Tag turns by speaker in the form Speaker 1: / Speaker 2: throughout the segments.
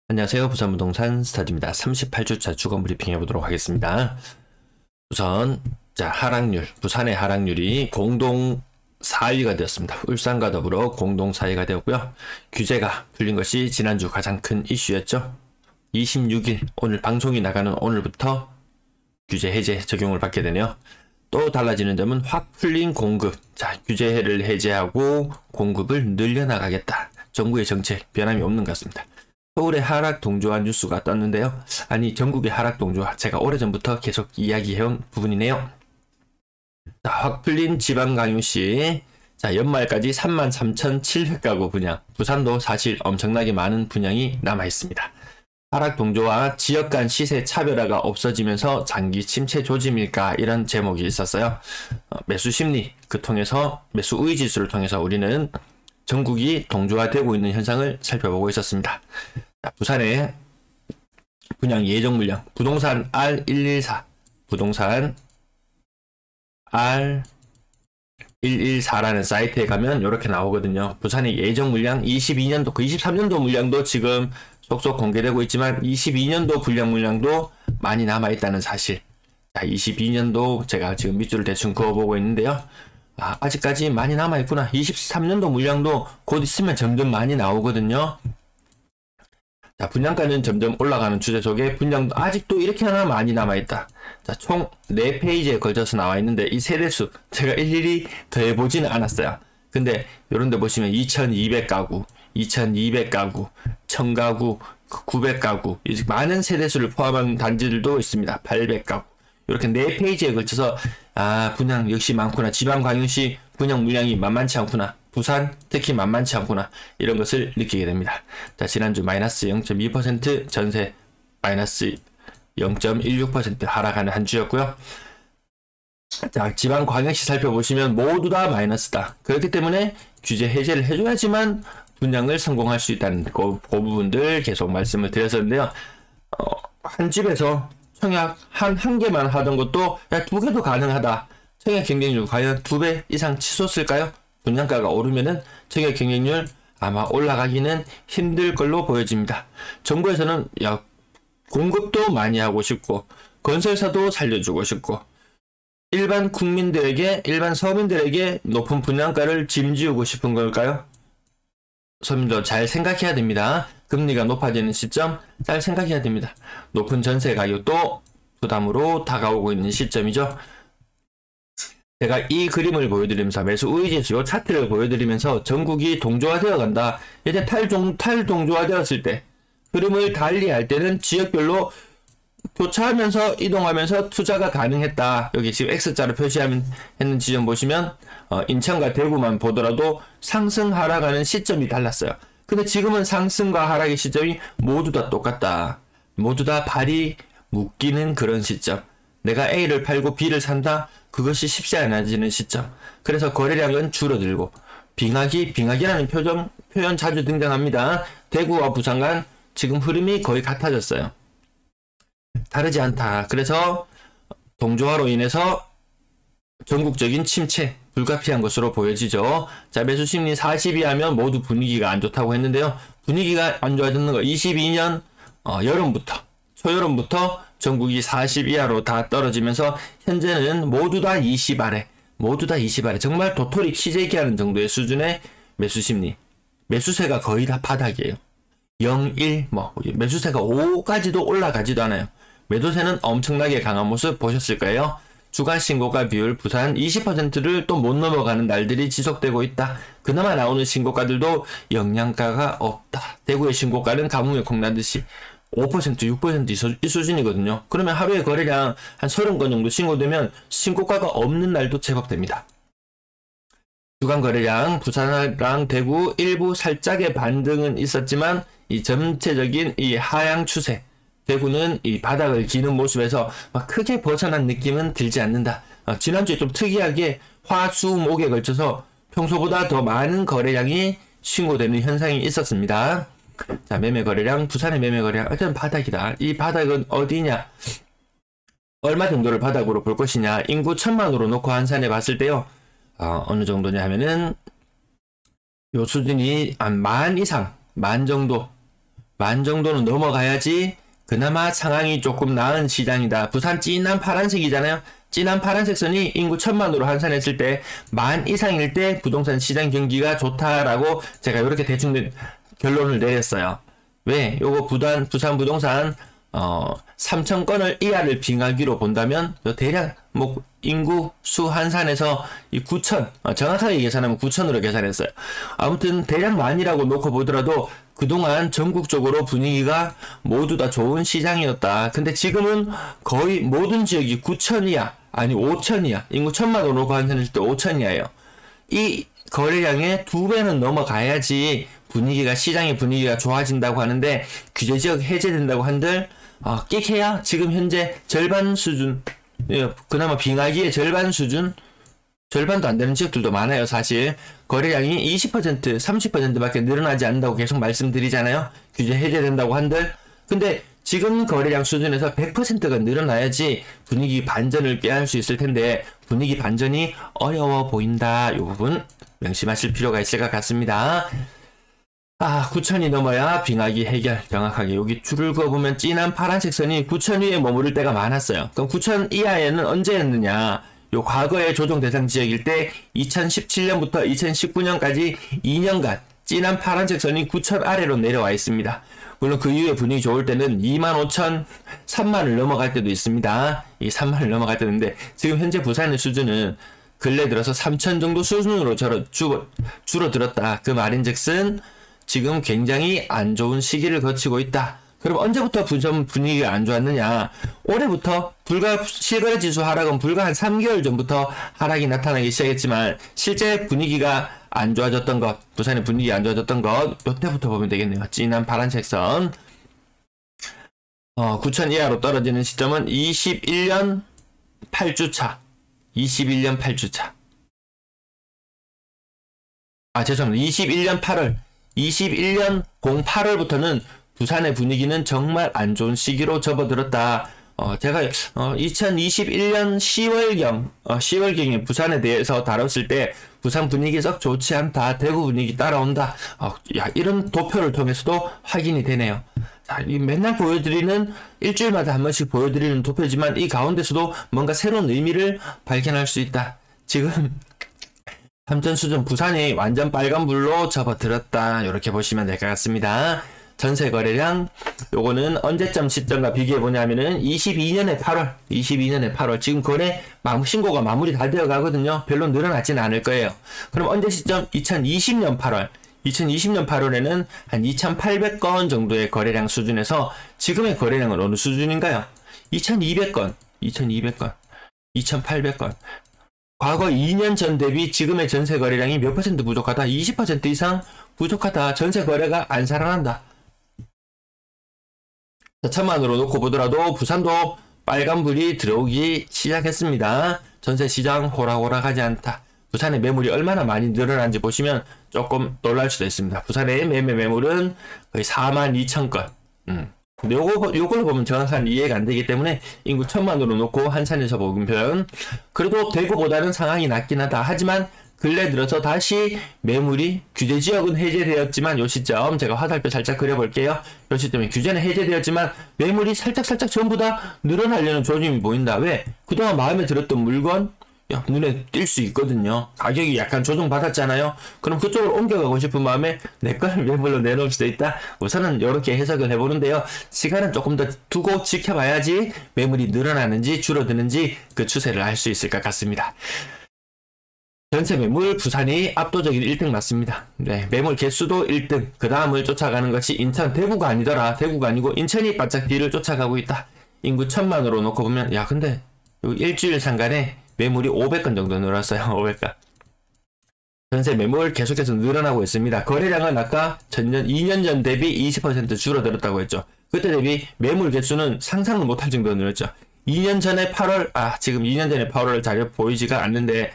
Speaker 1: 안녕하세요. 부산부동산 스타드입니다. 38주차 주거 브리핑 해보도록 하겠습니다. 우선 하락률, 부산의 하락률이 공동 4위가 되었습니다. 울산과 더불어 공동 4위가 되었고요. 규제가 풀린 것이 지난주 가장 큰 이슈였죠. 26일 오늘 방송이 나가는 오늘부터 규제 해제 적용을 받게 되네요. 또 달라지는 점은 확 풀린 공급, 규제를 해제하고 공급을 늘려나가겠다. 정부의 정책 변함이 없는 것 같습니다. 서울의 하락 동조화 뉴스가 떴는데요. 아니, 전국의 하락 동조화, 제가 오래전부터 계속 이야기해온 부분이네요. 확 풀린 지방강유시, 연말까지 33,700가구 분양, 부산도 사실 엄청나게 많은 분양이 남아있습니다. 하락 동조화, 지역 간 시세 차별화가 없어지면서 장기 침체 조짐일까, 이런 제목이 있었어요. 매수 심리, 통해서 매수 우위 지수를 통해서 우리는 전국이 동조화되고 있는 현상을 살펴보고 있었습니다. 부산의 분양 예정 물량, 부동산 R114, 부동산 R114라는 사이트에 가면 이렇게 나오거든요. 부산의 예정 물량 22년도, 23년도 물량도 지금 속속 공개되고 있지만 22년도 분양 물량도 많이 남아있다는 사실. 22년도 제가 지금 밑줄을 대충 그어보고 있는데요. 아직까지 많이 남아있구나. 23년도 물량도 곧 있으면 점점 많이 나오거든요. 분양가는 점점 올라가는 추세 속에 분양도 아직도 이렇게 하나 많이 남아있다. 총 4페이지에 걸쳐서 나와있는데 이 세대수 제가 일일이 더해보지는 않았어요. 근데 요런데 보시면 2200가구, 2200가구, 1000가구, 900가구, 많은 세대수를 포함한 단지들도 있습니다. 800가구. 이렇게 4페이지에 걸쳐서 분양 역시 많구나. 지방광역시 분양 물량이 만만치 않구나. 부산 특히 만만치 않구나. 이런 것을 느끼게 됩니다. 지난주 마이너스 0.2%, 전세 마이너스 0.16% 하락하는 한 주였고요. 지방광역시 살펴보시면 모두 다 마이너스다. 그렇기 때문에 규제 해제를 해줘야지만 분양을 성공할 수 있다는 그 부분들 계속 말씀을 드렸었는데요. 한 집에서 청약 한 개만 하던 것도 2개도 가능하다. 청약 경쟁률 과연 2배 이상 치솟을까요? 분양가가 오르면은 청약 경쟁률 아마 올라가기는 힘들 걸로 보여집니다. 정부에서는 공급도 많이 하고 싶고 건설사도 살려주고 싶고 일반 국민들에게, 일반 서민들에게 높은 분양가를 짐지우고 싶은 걸까요? 서민도 잘 생각해야 됩니다. 금리가 높아지는 시점 잘 생각해야 됩니다. 높은 전세 가격도 부담으로 다가오고 있는 시점이죠. 제가 이 그림을 보여드리면서 매수 우위지수 이 차트를 보여드리면서 전국이 동조화되어 간다. 이제 탈동조화되었을 때 흐름을 달리할 때는 지역별로 교차하면서 이동하면서 투자가 가능했다. 여기 지금 X자로 표시하면 했는 지점 보시면 인천과 대구만 보더라도 상승 하락하는 시점이 달랐어요. 근데 지금은 상승과 하락의 시점이 모두 다 똑같다. 모두 다 발이 묶이는 그런 시점. 내가 A를 팔고 B를 산다. 그것이 쉽지 않아지는 시점. 그래서 거래량은 줄어들고 빙하기라는 표현 자주 등장합니다. 대구와 부산 간 지금 흐름이 거의 같아졌어요. 다르지 않다. 그래서 동조화로 인해서 전국적인 침체 불가피한 것으로 보여지죠. 매수 심리 40이 하면 모두 분위기가 안 좋다고 했는데요. 분위기가 안 좋아졌는 거 22년 초여름부터 전국이 40 이하로 다 떨어지면서 현재는 모두 다 20 아래, 정말 도토리 키재기 하는 정도의 수준의 매수 심리. 매수세가 거의 다 바닥이에요. 0, 1, 매수세가 5까지도 올라가지도 않아요. 매도세는 엄청나게 강한 모습 보셨을 거예요. 주간 신고가 비율 부산 20%를 또 못 넘어가는 날들이 지속되고 있다. 그나마 나오는 신고가들도 영양가가 없다. 대구의 신고가는 가뭄에 콩나듯이 5%, 6% 이 수준이거든요. 그러면 하루에 거래량 한 30건 정도 신고되면 신고가가 없는 날도 제법 됩니다. 주간 거래량 부산랑 대구 일부 살짝의 반등은 있었지만 이 전체적인 이 하향 추세, 대구는 이 바닥을 기는 모습에서 크게 벗어난 느낌은 들지 않는다. 지난주에 좀 특이하게 화, 수, 목에 걸쳐서 평소보다 더 많은 거래량이 신고되는 현상이 있었습니다. 매매 거래량, 부산의 매매 거래량 일단 바닥이다. 이 바닥은 어디냐? 얼마 정도를 바닥으로 볼 것이냐? 인구 1000만으로 놓고 한산해 봤을 때요. 어느 정도냐 하면은 요 수준이 한 10,000 이상, 10,000 정도 만 정도는 넘어가야지 그나마 상황이 조금 나은 시장이다. 부산 진한 파란색이잖아요. 진한 파란색 선이 인구 1000만으로 환산했을 때 만 이상일 때 부동산 시장 경기가 좋다라고 제가 이렇게 대충 결론을 내렸어요. 왜? 요거 부산 부동산 3,000건을 이하를 빙하기로 본다면 대략 뭐 인구 수 환산해서 이 9,000 정확하게 계산하면 9,000으로 계산했어요. 아무튼 대략 만이라고 놓고 보더라도 그동안 전국적으로 분위기가 모두 다 좋은 시장이었다. 근데 지금은 거의 모든 지역이 9,000 이하 아니 5,000 이하 인구 1,000만으로 놓고 환산했을 때 5,000 이하예요. 이 거래량의 2배는 넘어가야지 분위기가 시장의 분위기가 좋아진다고 하는데 규제지역 해제된다고 한들 끽해야 지금 현재 절반 수준, 그나마 빙하기의 절반 수준, 절반도 안 되는 지역들도 많아요. 사실 거래량이 20% 30%밖에 늘어나지 않는다고 계속 말씀드리잖아요. 규제 해제된다고 한들. 근데 지금 거래량 수준에서 100%가 늘어나야지 분위기 반전을 꾀할 수 있을 텐데 분위기 반전이 어려워 보인다. 이 부분 명심하실 필요가 있을 것 같습니다. 9,000이 넘어야 빙하기 해결. 정확하게 여기 줄을 그어보면 진한 파란색 선이 9,000 위에 머무를 때가 많았어요. 그럼 9,000 이하에는 언제였느냐? 요 과거의 조정 대상 지역일 때 2017년부터 2019년까지 2년간 진한 파란색 선이 9,000 아래로 내려와 있습니다. 물론 그 이후에 분위기 좋을 때는 25,000, 3만을 넘어갈 때도 있습니다. 이 3만을 넘어갈 때도 있는데 지금 현재 부산의 수준은 근래 들어서 3,000 정도 수준으로 줄어들었다. 그 말인즉슨 지금 굉장히 안 좋은 시기를 거치고 있다. 그럼 언제부터 부전 분위기가 안 좋았느냐? 올해부터 실거래 지수 하락은 불과 한 3개월 전부터 하락이 나타나기 시작했지만 실제 분위기가 안 좋아졌던 것, 부산의 분위기 안 좋아졌던 것, 이때부터 보면 되겠네요. 진한 파란색 선. 9,000 이하로 떨어지는 시점은 21년 8주차. 21년 8주차. 죄송합니다. 21년 8월. 21년 08월부터는 부산의 분위기는 정말 안 좋은 시기로 접어들었다. 제가 2021년 10월경에 부산에 대해서 다뤘을 때 부산 분위기 썩 좋지 않다. 대구 분위기 따라온다. 이런 도표를 통해서도 확인이 되네요. 맨날 보여드리는 일주일마다 한 번씩 보여드리는 도표지만 이 가운데서도 뭔가 새로운 의미를 발견할 수 있다. 지금 함전 수준 부산이 완전 빨간불로 접어들었다. 이렇게 보시면 될 것 같습니다. 전세 거래량 요거는 언제점 시점과 비교해 보냐면은 22년의 8월 지금 거래 신고가 마무리 다 되어 가거든요. 별로 늘어나지는 않을 거예요. 그럼 언제 시점? 2020년 8월에는 한 2,800건 정도의 거래량 수준에서 지금의 거래량은 어느 수준인가요? 2,200건 2,800건. 과거 2년 전 대비 지금의 전세 거래량이 몇 퍼센트 부족하다? 20% 이상 부족하다. 전세 거래가 안 살아난다. 4천만으로 놓고 보더라도 부산도 빨간불이 들어오기 시작했습니다. 전세 시장 호락호락하지 않다. 부산의 매물이 얼마나 많이 늘어난지 보시면 조금 놀랄 수도 있습니다. 부산의 매물은 거의 42,000건. 근데 요걸로 보면 정확한 이해가 안 되기 때문에 인구 1,000만으로 놓고 한산해서 보면 그래도 대구보다는 상황이 낫긴 하다. 하지만 근래 들어서 다시 매물이 규제 지역은 해제되었지만 요 시점 제가 화살표 살짝 그려볼게요. 요 시점에 규제는 해제되었지만 매물이 살짝 전부 다 늘어나려는 조짐이 보인다. 왜? 그동안 마음에 들었던 물건 눈에 띌 수 있거든요. 가격이 약간 조정받았잖아요. 그럼 그쪽으로 옮겨가고 싶은 마음에 내 걸 매물로 내놓을 수도 있다. 우선은 이렇게 해석을 해보는데요. 시간은 조금 더 두고 지켜봐야지 매물이 늘어나는지 줄어드는지 그 추세를 알 수 있을 것 같습니다. 전세 매물 부산이 압도적인 1등 맞습니다. 네, 매물 개수도 1등. 그 다음을 쫓아가는 것이 인천, 대구가 아니더라. 대구가 아니고 인천이 바짝 뒤를 쫓아가고 있다. 인구 1,000만으로 놓고 보면 근데 일주일 상간에 매물이 500건 정도 늘었어요. 500건. 전세 매물 계속해서 늘어나고 있습니다. 거래량은 아까 2년 전 대비 20% 줄어들었다고 했죠. 그때 대비 매물 개수는 상상을 못할 정도로 늘었죠. 2년 전에 8월, 지금 2년 전에 8월 자료 보이지가 않는데,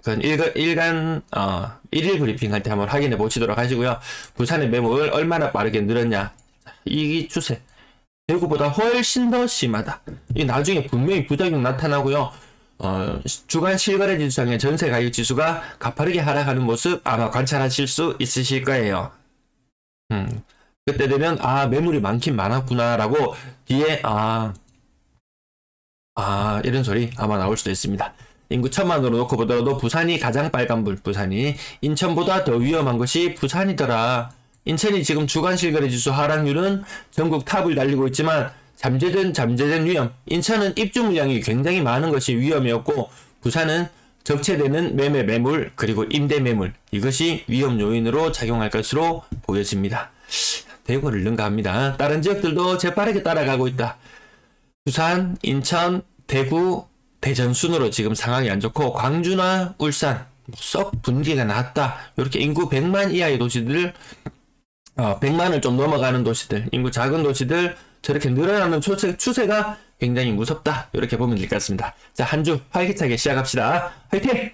Speaker 1: 그건 일일 브리핑 할 때 한번 확인해 보시도록 하시고요. 부산의 매물 얼마나 빠르게 늘었냐. 이 추세. 대구보다 훨씬 더 심하다. 이 나중에 분명히 부작용 나타나고요. 주간 실거래 지수상의 전세 가격 지수가 가파르게 하락하는 모습 아마 관찰하실 수 있으실 거예요. 그때 되면 아 매물이 많긴 많았구나라고 뒤에 이런 소리 아마 나올 수도 있습니다. 인구 1000만으로 놓고 보더라도 부산이 가장 빨간불, 부산이 인천보다 더 위험한 것이 부산이더라. 인천이 지금 주간 실거래 지수 하락률은 전국 탑을 달리고 있지만 잠재된 위험. 인천은 입주 물량이 굉장히 많은 것이 위험이었고 부산은 적체되는 매물 그리고 임대 매물 이것이 위험 요인으로 작용할 것으로 보여집니다. 대구를 능가합니다. 다른 지역들도 재빠르게 따라가고 있다. 부산, 인천, 대구, 대전 순으로 지금 상황이 안 좋고 광주나 울산 썩 분위기가 낮다. 이렇게 인구 100만 이하의 도시들 100만을 좀 넘어가는 도시들 인구 작은 도시들 저렇게 늘어나는 추세가 굉장히 무섭다. 이렇게 보면 될 것 같습니다. 자, 한 주 활기차게 시작합시다. 화이팅!